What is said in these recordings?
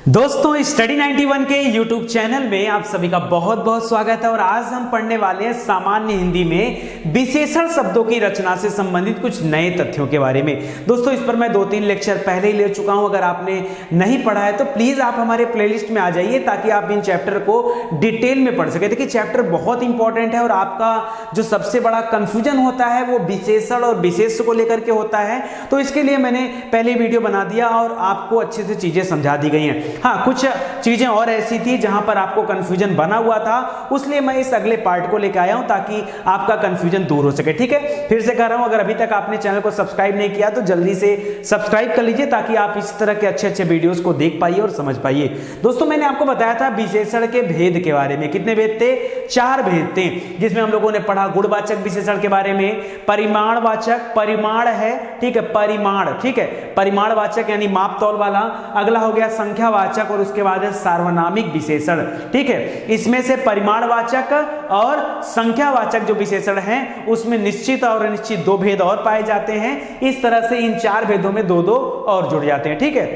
दोस्तों स्टडी 91 के YouTube channel में आप सभी का बहुत बहुत स्वागत है। और आज हम पढ़ने वाले हैं सामान्य हिंदी में विशेषण शब्दों की रचना से संबंधित कुछ नए तथ्यों के बारे में। दोस्तों इस पर मैं 2-3 लेक्चर पहले ही ले चुका हूं। अगर आपने नहीं पढ़ा है तो प्लीज आप हमारे प्लेलिस्ट में आ जाइए ताकि आप इन चैप्टर को डिटेल में पढ़ सके। देखिए चैप्टर बहुत इंपॉर्टेंट है और आपका जो सबसे बड़ा कंफ्यूजन होता है वो विशेषण और विशेष को लेकर के होता है। तो इसके लिए मैंने पहले वीडियो बना दिया और आपको अच्छे से चीजें समझा दी गई हैं। हाँ, कुछ चीजें और ऐसी थी जहां पर आपको कंफ्यूजन बना हुआ था, उसलिए मैं इस अगले पार्ट को लेकर आया हूं ताकि आपका कंफ्यूजन दूर हो सके। ठीक है, फिर से कह रहा हूं, अगर अभी तक आपने चैनल को सब्सक्राइब नहीं किया तो जल्दी से सब्सक्राइब कर लीजिए ताकि आप इस तरह के अच्छे अच्छे वीडियोस को देख पाइए और समझ पाइए। दोस्तों मैंने आपको बताया था विशेषण के भेद के बारे में। कितने भेद थे? 4 भेद थे, जिसमें हम लोगों ने पढ़ा गुणवाचक विशेषण के बारे में, परिमाणवाचक, परिमाण है, ठीक है, परिमाण, ठीक है, परिमाणवाचक यानी माप तौल वाला। अगला हो गया संख्यावाचक और उसके बाद है सार्वनामिक विशेषण। ठीक है, इसमें से परिमाणवाचक और संख्यावाचक जो विशेषण हैं उसमें निश्चित और अनिश्चित 2 भेद और पाए जाते हैं। इस तरह से इन 4 भेदों में 2-2 और जुड़ जाते हैं। ठीक है,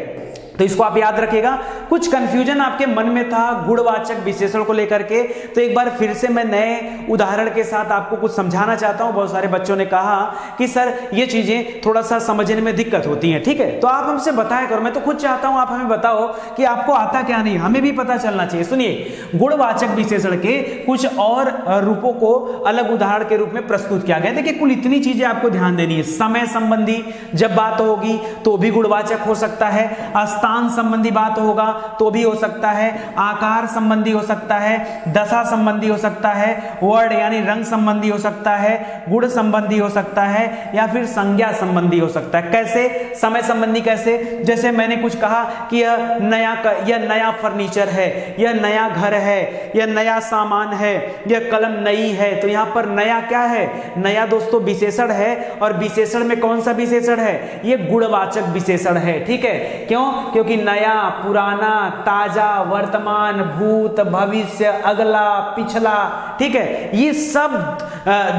तो इसको आप याद रखिएगा। कुछ कंफ्यूजन आपके मन में था गुणवाचक विशेषण को लेकर के, तो एक बार फिर से मैं नए उदाहरण के साथ आपको कुछ समझाना चाहता हूं। बहुत सारे बच्चों ने कहा कि सर ये चीजें थोड़ा सा समझने में दिक्कत होती हैं। ठीक है, तो आप हमसे बताया करो, मैं तो खुद चाहता हूं आप हमें बताओ कि आपको आता क्या नहीं, हमें भी पता चलना चाहिए। सुनिए, गुणवाचक विशेषण के कुछ और रूपों को अलग उदाहरण के रूप में प्रस्तुत किया गया। देखिए कुल इतनी चीजें आपको ध्यान देनी है। समय संबंधी जब बात होगी तो भी गुणवाचक हो सकता है, स्थान संबंधी बात होगा तो भी हो सकता है, आकार संबंधी हो सकता है, दशा संबंधी हो सकता है, वर्ड यानी रंग संबंधी हो सकता है, गुण संबंधी हो सकता है, या फिर संज्ञा संबंधी हो सकता है। कैसे? समय संबंधी कैसे? जैसे मैंने कुछ कहा कि यह नया फर्नीचर है, यह नया घर है, यह नया सामान है, यह कलम नई है। तो यहां पर नया क्या है? नया दोस्तों विशेषण है। और विशेषण में कौन सा विशेषण है? यह गुणवाचक विशेषण है। ठीक है, क्यों? क्योंकि नया, पुराना, ताजा, वर्तमान, भूत, भविष्य, अगला, पिछला, ठीक है, ये सब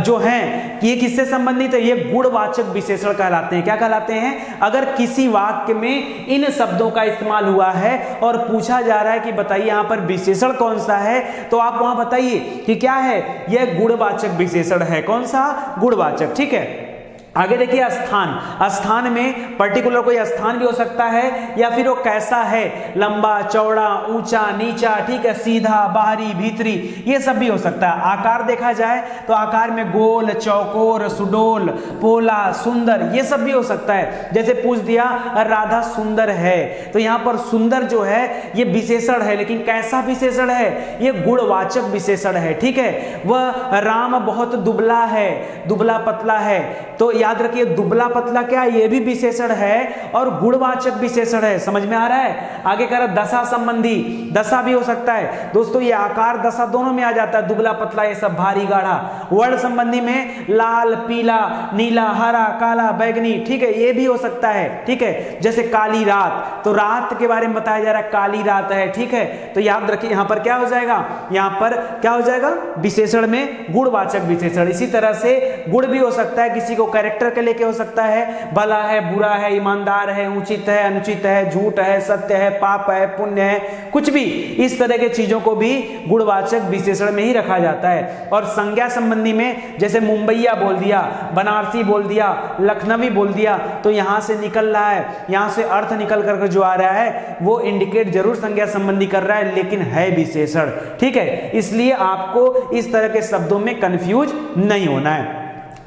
जो हैं ये किससे संबंधित है? ये गुणवाचक विशेषण कहलाते हैं। क्या कहलाते हैं? अगर किसी वाक्य में इन शब्दों का इस्तेमाल हुआ है और पूछा जा रहा है कि बताइए यहां पर विशेषण कौन सा है, तो आप वहां बताइए कि क्या है? यह गुणवाचक विशेषण है। कौन सा? गुणवाचक। ठीक है, आगे देखिए स्थान। स्थान में पर्टिकुलर कोई स्थान भी हो सकता है, या फिर वो कैसा है, लंबा, चौड़ा, ऊंचा, नीचा, ठीक है, सीधा, बाहरी, भीतरी, ये सब भी हो सकता है। आकार देखा जाए तो आकार में गोल, चौकोर, सुडोल, पोला, सुंदर, ये सब भी हो सकता है। जैसे पूछ दिया राधा सुंदर है, तो यहां पर सुंदर जो है ये विशेषण है, लेकिन कैसा विशेषण है? ये गुणवाचक विशेषण है। ठीक है, वह राम बहुत दुबला है, दुबला पतला है, तो याद रखिए दुबला पतला क्या? ये भी विशेषण है और गुणवाचक विशेषण है। समझ में आ रहा है? आगे कह रहा दशा संबंधी, दशा भी हो सकता है दोस्तों, ये आकार दशा दोनों में आ जाता है, दुबला पतला, ये सब भारी गाढ़ा। वर्ण संबंधी में लाल, पीला, नीला, हरा, काला, बैगनी, ठीक है, ये भी हो सकता है। ठीक है, जैसे काली रात, तो रात के बारे में बताया जा रहा है काली रात है। ठीक है, तो याद रखिए यहां पर क्या हो जाएगा? यहां पर क्या हो जाएगा? विशेषण में गुणवाचक विशेषण। इसी तरह से गुण भी हो सकता है, किसी को कैरेक्टर के लेके हो सकता है, भला है, बुरा है, ईमानदार है, उचित है, अनुचित है, झूठ है, सत्य है, पाप है, पुण्य है, कुछ भी इस तरह के चीजों को भी गुणवाचक विशेषण में ही रखा जाता है। और संज्ञा संबंधी में जैसे मुंबईया बोल दिया, बनारसी बोल दिया, लखनवी बोल दिया, तो यहां से निकल रहा है, यहां से अर्थ निकल करके जो आ रहा है वो इंडिकेट जरूर संज्ञा संबंधी कर रहा है, लेकिन है विशेषण। ठीक है, इसलिए आपको इस तरह के शब्दों में कंफ्यूज नहीं होना है।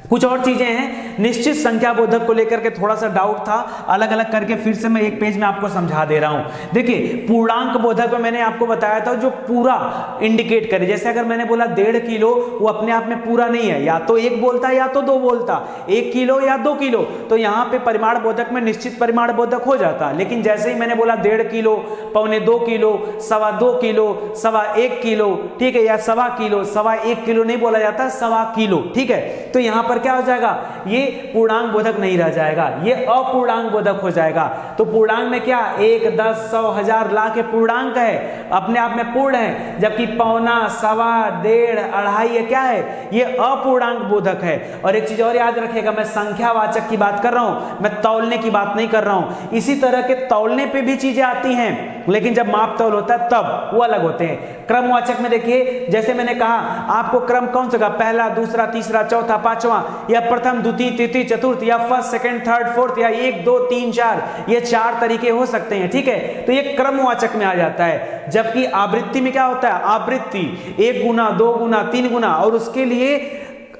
कुछ और चीजें हैं, निश्चित संख्या बोधक को लेकर के थोड़ा सा डाउट था, अलग अलग करके फिर से मैं एक पेज में आपको समझा दे रहा हूं। देखिए पूर्णांक बोधक में मैंने आपको बताया था जो पूरा इंडिकेट करे। जैसे अगर मैंने बोला 1.5 किलो, वो अपने आप में पूरा नहीं है, या तो 1 बोलता या तो 2 बोलता, 1 किलो या 2 किलो, तो यहाँ पे परिमाण बोधक में निश्चित परिमाण बोधक हो जाता। लेकिन जैसे ही मैंने बोला 1.5 किलो, 1.25 किलो, 2.25 किलो, 1.25 किलो, ठीक है, या 1.25 किलो, 1.25 किलो नहीं बोला जाता, 1.25 किलो। ठीक है, तो यहाँ पर क्या हो जाएगा? ये पूर्णांक बोधक नहीं रह जाएगा, ये अपूर्णांक बोधक हो जाएगा। तो पूर्णांक में क्या 1, 10, 100, 1000, लाख पूर्णांक है, अपने आप में पूर्ण है, जबकि पौना, सवा, डेढ़, अढ़ाई ये क्या है, ये अपूर्णांक बोधक है। और एक चीज और याद रखिएगा, मैं संख्यावाचक की बात कर रहा हूं, मैं तौलने की बात नहीं कर रहा हूं। इसी तरह के तौलने पे भी चीजें आती हैं, लेकिन जब माप तौल होता है तब वो अलग होते हैं। क्रमवाचक में देखिए, जैसे मैंने कहा आपको क्रम कौन सा, पहला, दूसरा, तीसरा, चौथा, पांचवा, या प्रथम, द्वितीय, तृतीय, चतुर्थ, या फर्स्ट, सेकंड, थर्ड, फोर्थ, या 1, 2, 3, 4, ये 4 तरीके हो सकते हैं, ठीक है। तो ये क्रमवाचक में आ जाता है। जबकि आवृत्ति में क्या होता है, आवृत्ति 1 गुना, 2 गुना, 3 गुना, और उसके लिए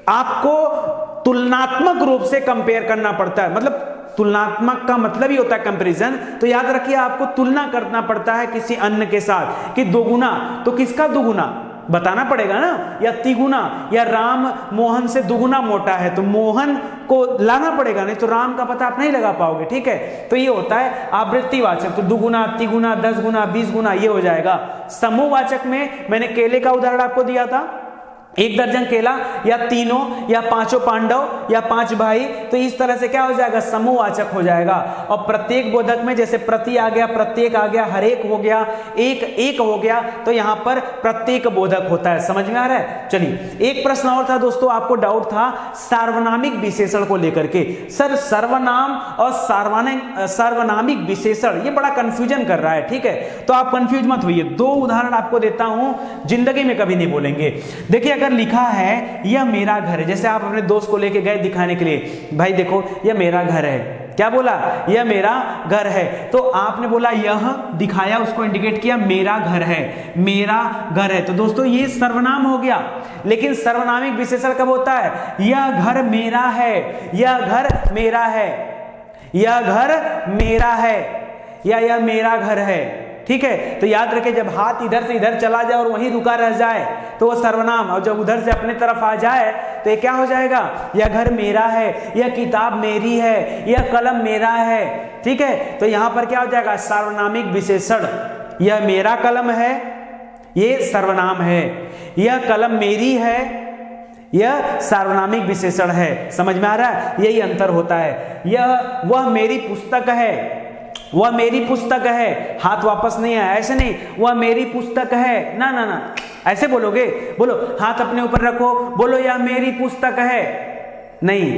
आपको तुलनात्मक रूप से कंपेयर करना पड़ता है। मतलब तुलनात्मक का मतलब ही होता है कंपैरिजन। तो याद रखिए, आपको तुलना करना पड़ता है किसी अन्य के साथ कि 2 गुना, तो किसका 2 गुना बताना पड़ेगा ना, या तिगुना, या राम मोहन से 2 गुना मोटा है तो मोहन को लाना पड़ेगा, नहीं तो राम का पता आप नहीं लगा पाओगे, ठीक है। तो ये होता है आवृत्तिवाचक, तो 2 गुना, 3 गुना, 10 गुना, 20 गुना, ये हो जाएगा। समूहवाचक में मैंने केले का उदाहरण आपको दिया था, 1 दर्जन केला, या तीनों, या 5 पांडव, या 5 भाई, तो इस तरह से क्या हो जाएगा, समूहवाचक हो जाएगा। और प्रत्येक बोधक में जैसे प्रति आ गया, प्रत्येक आ गया, हर एक हो गया, एक हो गया, तो यहां पर प्रत्येक बोधक होता है। समझ में आ रहा है। चलिए, एक प्रश्न और था दोस्तों, आपको डाउट था सार्वनामिक विशेषण को लेकर के। सर, सर्वनाम और सार्वनामिक विशेषण ये बड़ा कंफ्यूजन कर रहा है, ठीक है। तो आप कंफ्यूज मत होइए, 2 उदाहरण आपको देता हूं, जिंदगी में कभी नहीं बोलेंगे। देखिए, अगर लिखा है यह मेरा घर है, जैसे आप अपने दोस्त को लेके गए दिखाने के लिए, भाई देखो यह मेरा घर है, क्या बोला, यह मेरा घर है, तो आपने बोला यह, दिखाया, उसको इंडिकेट किया, मेरा घर है, मेरा घर है। तो दोस्तों ये सर्वनाम हो गया। लेकिन सर्वनामिक विशेषण कब होता है, यह घर मेरा है, यह घर मेरा है, यह घर मेरा है, या यह मेरा घर है, ठीक है। तो याद रखें, जब हाथ इधर से इधर चला जाए और वहीं रुका रह जाए तो वो सर्वनाम, और जब उधर से अपने तरफ आ जाए तो ये क्या हो जाएगा, यह घर मेरा है, यह किताब मेरी है, यह कलम मेरा है, ठीक है। तो यहां पर क्या हो जाएगा, सार्वनामिक विशेषण। यह मेरा कलम है, ये सर्वनाम है, यह कलम मेरी है, यह सार्वनामिक विशेषण है। समझ में आ रहा है, यही अंतर होता है। वह मेरी पुस्तक है, वह मेरी पुस्तक है, हाथ वापस नहीं है, ऐसे नहीं, वह मेरी पुस्तक है, ना ना ना, ऐसे बोलोगे, बोलो हाथ अपने ऊपर रखो, बोलो यह मेरी पुस्तक है, नहीं,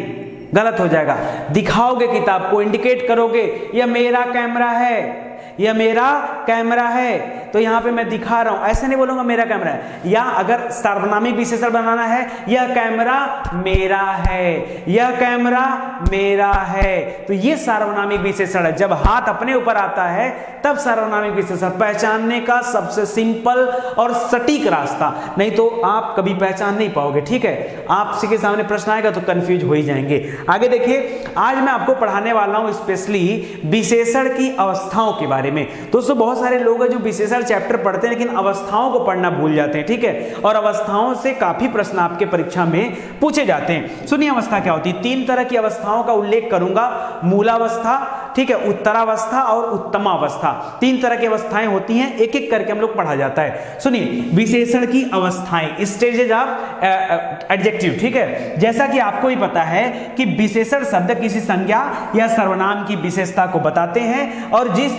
गलत हो जाएगा। दिखाओगे किताब को, इंडिकेट करोगे, यह मेरा कैमरा है, यह मेरा कैमरा है, तो यहां पे मैं दिखा रहा हूं, ऐसे नहीं बोलूंगा मेरा कैमरा है। या अगर सार्वनामिक विशेषण बनाना है, यह कैमरा मेरा है, यह कैमरा मेरा है, तो ये सार्वनामिक विशेषण है। जब हाथ अपने ऊपर आता है तब सार्वनामिक विशेषण पहचानने का सबसे सिंपल और सटीक रास्ता, नहीं तो आप कभी पहचान नहीं पाओगे, ठीक है। आपसे के सामने प्रश्न आएगा तो कंफ्यूज हो ही जाएंगे। आगे देखिए, आज मैं आपको पढ़ाने वाला हूं स्पेशली विशेषण की अवस्थाओं के बारे में। दोस्तों बहुत सारे लोग हैं जो विशेषण चैप्टर पढ़ते हैं लेकिन अवस्थाओं को पढ़ना भूल जाते हैं, ठीक है। और अवस्थाओं से काफी प्रश्न आपके परीक्षा में पूछे जाते हैं। सुनिए, अवस्था क्या होती है। 3 तरह की अवस्थाओं का उल्लेख करूंगा, मूलावस्था, ठीक है, उत्तरावस्था और उत्तमावस्था। 3 तरह की अवस्थाएं होती हैं, एक एक करके हम लोग पढ़ा जाता है। सुनिए, विशेषण की अवस्थाएं, स्टेजेस ऑफ एडजेक्टिव, ठीक है। जैसा कि आपको ही पता है कि विशेषण शब्द किसी संज्ञा या सर्वनाम की विशेषता को बताते हैं, और जिस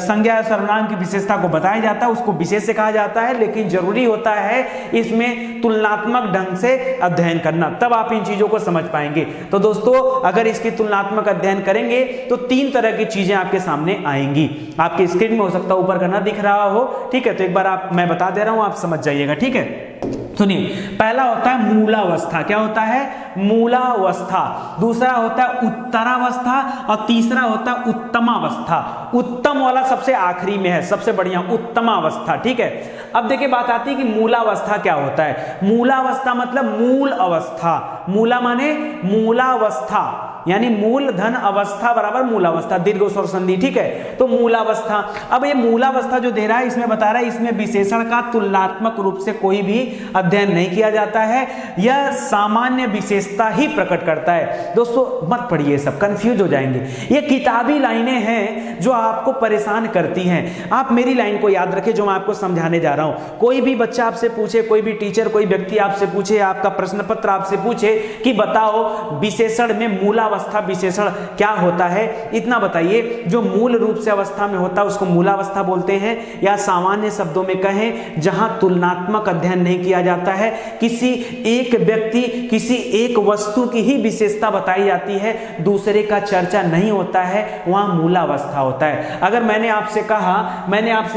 संज्ञा या सर्वनाम की विशेषता को बताया जाता है उसको विशेष से कहा जाता है। लेकिन जरूरी होता है इसमें तुलनात्मक ढंग से अध्ययन करना, तब आप इन चीजों को समझ पाएंगे। तो दोस्तों अगर इसकी तुलनात्मक अध्ययन करेंगे तो 3 तरह की चीजें आपके सामने आएंगी। आपकी स्क्रीन में हो सकता है ऊपर करना दिख रहा हो, ठीक है। तो एक बार मैं बता दे रहा हूं, आप समझ जाइएगा, ठीक है। सुनिए, पहला होता है मूलावस्था। क्या होता है, मूलावस्था। दूसरा होता है उत्तरावस्था, और तीसरा होता है उत्तमावस्था। उत्तम वाला सबसे आखिरी में है, सबसे बढ़िया उत्तमावस्था, ठीक है। अब देखिए बात आती है कि मूलावस्था क्या होता है। मूलावस्था मतलब मूल अवस्था, मूला माने मूलावस्था, यानी मूलधन अवस्था बराबर मूलावस्था, दीर्घ स्वर संधि, ठीक है। तो मूलावस्था, अब ये मूलावस्था जो दे रहा है इसमें बता रहा है इसमें विशेषण का तुलनात्मक रूप से कोई भी अध्ययन नहीं किया जाता है, यह सामान्य विशेषता ही प्रकट करता है। दोस्तों मत पढ़िए, सब कंफ्यूज हो जाएंगे, ये किताबी लाइनें हैं जो आपको परेशान करती हैं। आप मेरी लाइन को याद रखें जो मैं आपको समझाने जा रहा हूं। कोई भी बच्चा आपसे पूछे, कोई भी टीचर, कोई व्यक्ति आपसे पूछे, आपका प्रश्न पत्र आपसे पूछे कि बताओ विशेषण में मूलावस्था विशेषण क्या होता है, इतना बताइए। जो मूल रूप से अवस्था में होता है उसको मूलावस्था बोलते हैं, या सामान्य शब्दों में कहें जहां तुलनात्मक अध्ययन नहीं किया जाता है, किसी एक व्यक्ति किसी एक वस्तु की ही विशेषता बताई जाती है, दूसरे का चर्चा नहीं होता है, वहां मूलावस्था होता है। अगर मैंने आपसे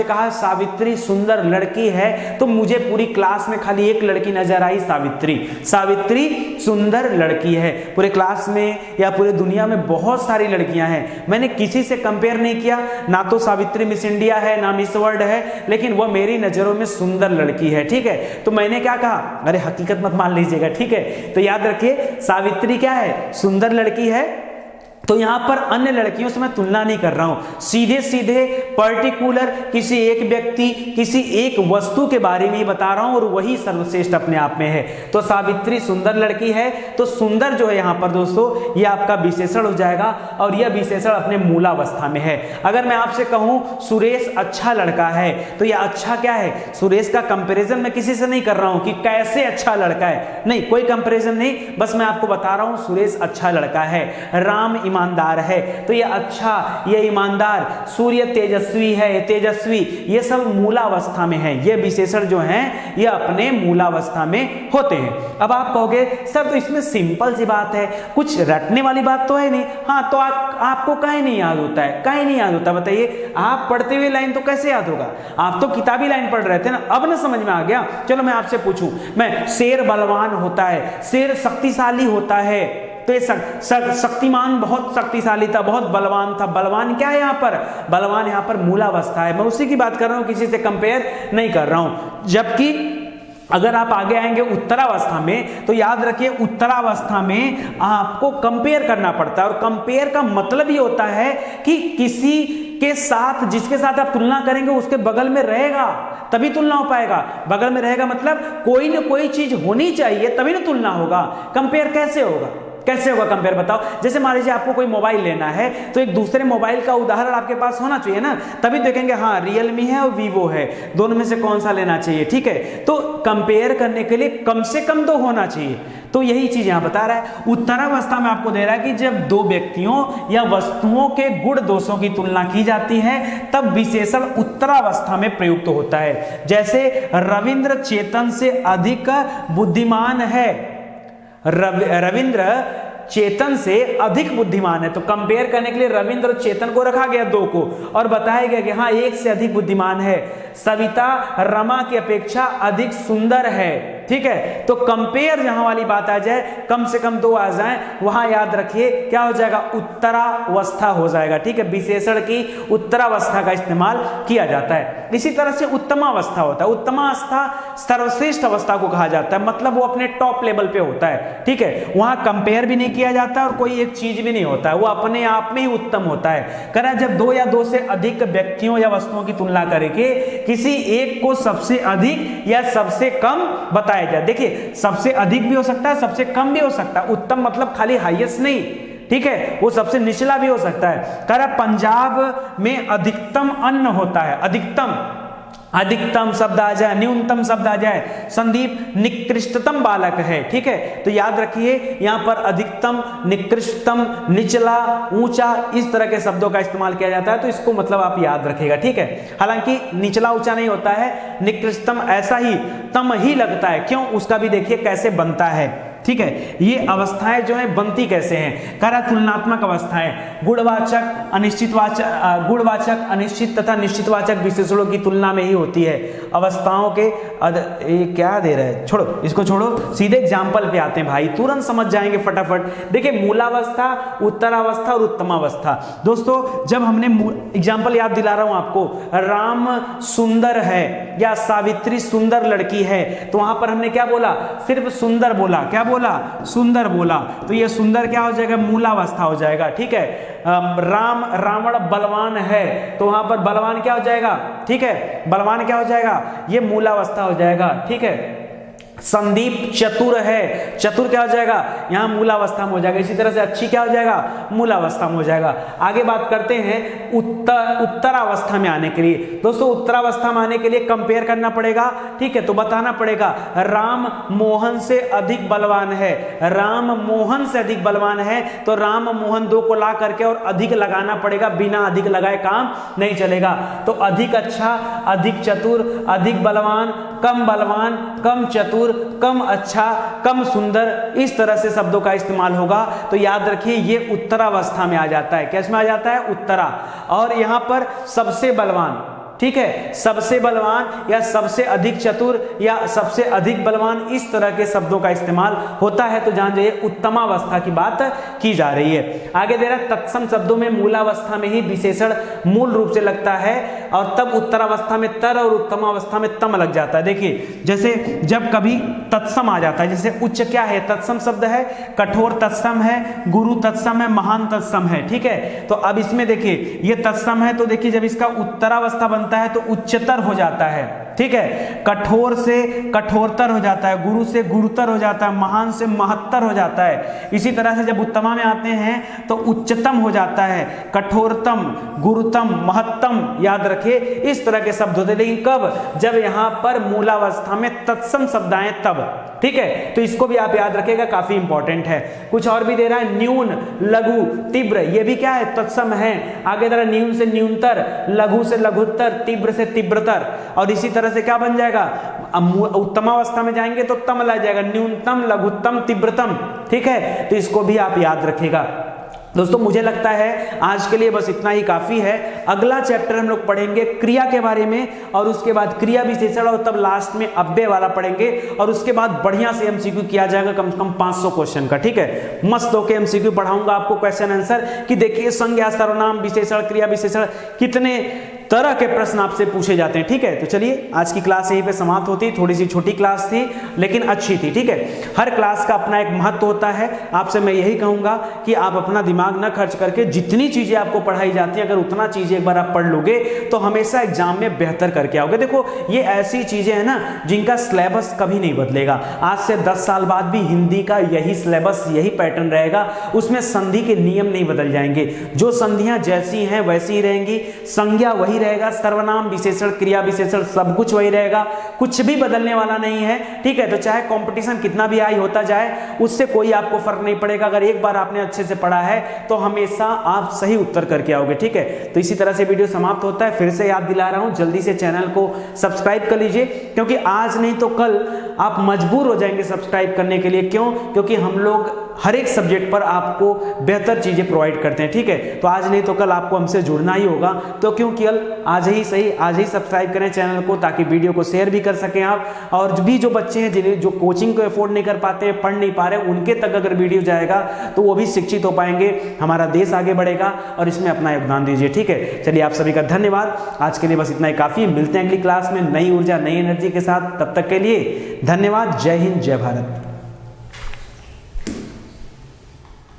कहा सावित्री सुंदर लड़की है, तो मुझे पूरी क्लास में खाली एक लड़की नजर आई, सावित्री सुंदर लड़की है। पूरे क्लास में या पूरे दुनिया में बहुत सारी लड़कियां हैं, मैंने किसी से कंपेयर नहीं किया, ना तो सावित्री मिस इंडिया है ना मिस वर्ल्ड है, लेकिन वह मेरी नजरों में सुंदर लड़की है, ठीक है। तो मैंने क्या कहा, अरे हकीकत मत मान लीजिएगा, ठीक है। तो याद रखिए सावित्री क्या है, सुंदर लड़की है। तो यहां पर अन्य लड़कियों से मैं तुलना नहीं कर रहा हूं, सीधे सीधे पर्टिकुलर किसी एक व्यक्ति किसी एक वस्तु के बारे में ही बता रहा हूं, और वही सर्वश्रेष्ठ अपने आप में है। तो सावित्री सुंदर लड़की है, तो सुंदर जो है यहां पर दोस्तों यह आपका विशेषण हो जाएगा, और यह विशेषण अपने मूलावस्था में है। अगर मैं आपसे कहूं सुरेश अच्छा लड़का है, तो यह अच्छा क्या है, सुरेश का कंपैरिजन मैं किसी से नहीं कर रहा हूं कि कैसे अच्छा लड़का है, नहीं, कोई कंपैरिजन नहीं, बस मैं आपको बता रहा हूं सुरेश अच्छा लड़का है। राम ईमानदार है, तो ये अच्छा, ये ईमानदार, सूर्य तेजस्वी है, तेजस्वी, ये सब मूलावस्था में है, ये विशेषण जो हैं ये अपने मूलावस्था में होते हैं। अब आप कहोगे सर तो इसमें सिंपल सी बात है, कुछ रटने वाली बात तो है नहीं। हाँ, तो आपको काहे नहीं याद होता है, काहे नहीं याद होता बताइए, आप पढ़ते हुए लाइन तो कैसे याद होगा, आप तो किताबी लाइन पढ़ रहे थे ना, अब ना समझ में आ गया। चलो मैं आपसे पूछूं, मैं शेर बलवान होता है, शेर शक्तिशाली होता है, तो ये शक्तिमान बहुत शक्तिशाली था, बहुत बलवान था, बलवान क्या है यहाँ पर, बलवान यहाँ पर मूलावस्था है, मैं उसी की बात कर रहा हूँ, किसी से कंपेयर नहीं कर रहा हूं। जबकि अगर आप आगे आएंगे उत्तरावस्था में, तो याद रखिए उत्तरावस्था में आपको कंपेयर करना पड़ता है, और कंपेयर का मतलब ये होता है कि किसी के साथ, जिसके साथ आप तुलना करेंगे उसके बगल में रहेगा तभी तुलना हो पाएगा। बगल में रहेगा मतलब कोई ना कोई चीज होनी चाहिए तभी ना तुलना होगा। कंपेयर कैसे होगा, कैसे होगा कंपेयर बताओ। जैसे मान लीजिए आपको कोई मोबाइल लेना है, तो एक दूसरे मोबाइल का उदाहरण आपके पास होना चाहिए ना, तभी देखेंगे हाँ रियलमी है और वीवो है, दोनों में से कौन सा लेना चाहिए, ठीक है। तो कंपेयर करने के लिए कम से कम तो होना चाहिए, तो यही चीज यहां बता रहा है। उत्तरावस्था में आपको दे रहा है कि जब दो व्यक्तियों या वस्तुओं के गुण दोषों की तुलना की जाती है तब विशेषण उत्तरावस्था में प्रयुक्त होता है। जैसे रविंद्र चेतन से अधिक बुद्धिमान है, रविंद्र चेतन से अधिक बुद्धिमान है, तो कंपेयर करने के लिए रविंद्र और चेतन को रखा गया दो को, और बताया गया कि हाँ एक से अधिक बुद्धिमान है। सविता रमा की अपेक्षा अधिक सुंदर है, ठीक है। तो कंपेयर जहां वाली बात आ जाए, कम से कम दो आ जाए, वहां याद रखिए क्या हो जाएगा, उत्तरावस्था हो जाएगा, ठीक है। विशेषण की उत्तरावस्था का इस्तेमाल किया जाता है। इसी तरह से उत्तमावस्था होता है, उत्तमावस्था सर्वश्रेष्ठ अवस्था को कहा जाता है, मतलब वो अपने टॉप लेवल पे होता है, ठीक है। वहां कंपेयर भी नहीं किया जाता और कोई एक चीज भी नहीं होता है, वो अपने आप में ही उत्तम होता है। करा जब दो या दो से अधिक व्यक्तियों या वस्तुओं की तुलना करके किसी एक को सबसे अधिक या सबसे कम बताया जाए। देखिए सबसे अधिक भी हो सकता है, सबसे कम भी हो सकता है, उत्तम मतलब खाली हाईएस्ट नहीं, ठीक है, वो सबसे निचला भी हो सकता है। करा पंजाब में अधिकतम अन्न होता है, अधिकतम शब्द आ जाए, न्यूनतम शब्द आ जाए। संदीप निकृष्टतम बालक है, ठीक है। तो याद रखिए यहां पर अधिकतम, निकृष्टतम, निचला, ऊंचा, इस तरह के शब्दों का इस्तेमाल किया जाता है, तो इसको मतलब आप याद रखिएगा, ठीक है। हालांकि निचला ऊंचा नहीं होता है, निकृष्टतम ऐसा ही तम ही लगता है, क्यों, उसका भी देखिए कैसे बनता है, ठीक है। ये अवस्थाएं जो है बनती कैसे हैं, करा तुलनात्मक अवस्थाएं, गुणवाचक अनिश्चितवाचक, गुणवाचक अनिश्चित तथा निश्चितवाचक विशेषणों की तुलना में ही होती है। अवस्थाओं के ये क्या दे रहा है, छोड़ो इसको, छोड़ो, सीधे एग्जाम्पल पे आते हैं भाई, तुरंत समझ जाएंगे फटाफट। देखिए मूलावस्था, उत्तरावस्था और उत्तमावस्था। दोस्तों जब हमने एग्जाम्पल याद दिला रहा हूं आपको, राम सुंदर है या सावित्री सुंदर लड़की है, तो वहां पर हमने क्या बोला, सिर्फ सुंदर बोला, क्या बोला, बोला, सुंदर बोला, तो ये सुंदर क्या हो जाएगा, मूलावस्था हो जाएगा। ठीक है, रावण बलवान है, तो वहां पर बलवान क्या हो जाएगा, ठीक है, बलवान क्या हो जाएगा, ये मूलावस्था हो जाएगा। ठीक है, संदीप चतुर है, चतुर क्या हो जाएगा, यहां मूलावस्था में हो जाएगा। इसी तरह से अच्छी क्या हो जाएगा, मूलावस्था में हो जाएगा। आगे बात करते हैं उत्तरावस्था में आने के लिए। दोस्तों उत्तरावस्था में आने के लिए कंपेयर करना पड़ेगा। ठीक है, तो बताना पड़ेगा राम मोहन से अधिक बलवान है, राम मोहन से अधिक बलवान है, तो राम मोहन दो को ला करके और अधिक लगाना पड़ेगा, बिना अधिक लगाए काम नहीं चलेगा। तो अधिक अच्छा, अधिक चतुर, अधिक बलवान, कम चतुर, कम अच्छा, कम सुंदर, इस तरह से शब्दों का इस्तेमाल होगा। तो याद रखिए ये उत्तरावस्था में आ जाता है। कैसे में आ जाता है, उत्तरा। और यहां पर सबसे बलवान, ठीक है, सबसे बलवान या सबसे अधिक चतुर या सबसे अधिक बलवान, इस तरह के शब्दों का इस्तेमाल होता है। तो जान जाइए उत्तमावस्था की बात की जा रही है। आगे दे रहा है तत्सम शब्दों में मूलावस्था में ही विशेषण मूल रूप से लगता है और तब उत्तरावस्था में तर और उत्तमावस्था में तम लग जाता है। देखिए जैसे जब कभी तत्सम आ जाता है, जैसे उच्च क्या है, तत्सम शब्द है, कठोर तत्सम है, गुरु तत्सम है, महान तत्सम है। ठीक है, तो अब इसमें देखिए ये तत्सम है, तो देखिए जब इसका उत्तरावस्था बनता है तो उच्चतर हो जाता है। ठीक है, कठोर से कठोरतर हो जाता है, गुरु से गुरुतर हो जाता है, महान से महत्तर हो जाता है। इसी तरह से जब उत्तमा में आते हैं तो उच्चतम हो जाता है, कठोरतम, गुरुतम, महत्तम, याद रखिए इस तरह के शब्द होते हैं। लेकिन कब, जब यहां पर मूलावस्था में तत्सम शब्द आए तब। ठीक है, तो इसको भी आप याद रखिएगा, काफी इंपॉर्टेंट है। कुछ और भी दे रहा है, न्यून, लघु, तीव्र, ये भी क्या है, तत्सम है। आगे दे रहा है न्यून से न्यूनतर, लघु से लघुत्तर, तीव्र से तीव्रतर, और इसी तरह से क्या बन जाएगा, उत्तमावस्था में जाएंगे तो तम लग जाएगा, न्यूनतम, लघुत्तम, तीव्रतम। ठीक है, तो इसको भी आप याद रखिएगा। दोस्तों मुझे लगता है आज के लिए बस इतना ही काफी है। अगला चैप्टर हम लोग पढ़ेंगे क्रिया के बारे में, और उसके बाद क्रिया विशेषण, और तब लास्ट में अव्यय वाला पढ़ेंगे, और उसके बाद बढ़िया से एमसीक्यू किया जाएगा, कम से कम 500 क्वेश्चन का। ठीक है, मस्त होकर एमसीक्यू पढ़ाऊंगा आपको, क्वेश्चन आंसर, कि देखिए संज्ञा, सर्वनाम, विशेषण, क्रिया विशेषण, कितने तरह के प्रश्न आपसे पूछे जाते हैं। ठीक है, तो चलिए आज की क्लास यहीं पे समाप्त होती। थोड़ी सी छोटी क्लास थी लेकिन अच्छी थी। ठीक है, हर क्लास का अपना एक महत्व होता है। आपसे मैं यही कहूंगा कि आप अपना दिमाग न खर्च करके जितनी चीजें आपको पढ़ाई जाती हैं, अगर उतना चीजें एक बार आप पढ़ लोगे तो हमेशा एग्जाम में बेहतर करके आओगे। देखो ये ऐसी चीजें हैं ना जिनका सिलेबस कभी नहीं बदलेगा। आज से 10 साल बाद भी हिंदी का यही सिलेबस, यही पैटर्न रहेगा, उसमें संधि के नियम नहीं बदल जाएंगे। जो संधियां जैसी हैं वैसी ही रहेंगी, संज्ञा वही रहेगा, सर्वनाम, विशेषण, क्रिया विशेषण, सब कुछ वही रहेगा, कुछ भी बदलने वाला नहीं है। ठीक है, तो चाहे कंपटीशन कितना भी हाई होता जाए उससे कोई आपको फर्क नहीं पड़ेगा। अगर एक बार आपने अच्छे से पढ़ा है तो हमेशा आप सही उत्तर करके आओगे। ठीक है, तो इसी तरह से वीडियो समाप्त होता है। फिर से याद दिला रहा हूं, जल्दी से चैनल को सब्सक्राइब कर लीजिए, क्योंकि आज नहीं तो कल आप मजबूर हो जाएंगे सब्सक्राइब करने के लिए। क्यों? क्योंकि हम लोग हर एक सब्जेक्ट पर आपको बेहतर चीजें प्रोवाइड करते हैं। ठीक है, तो आज नहीं तो कल आपको हमसे जुड़ना ही होगा। तो क्यों कल, आज ही सही, आज ही सब्सक्राइब करें चैनल को, ताकि वीडियो को शेयर भी कर सकें आप। और भी जो बच्चे हैं जिन्हें जो कोचिंग को अफोर्ड नहीं कर पाते हैं, पढ़ नहीं पा रहे, उनके तक अगर वीडियो जाएगा तो वो भी शिक्षित हो पाएंगे, हमारा देश आगे बढ़ेगा, और इसमें अपना योगदान दीजिए। ठीक है, चलिए आप सभी का धन्यवाद। आज के लिए बस इतना ही काफी है। मिलते हैं अगली क्लास में नई ऊर्जा, नई एनर्जी के साथ। तब तक के लिए धन्यवाद। जय हिंद, जय भारत।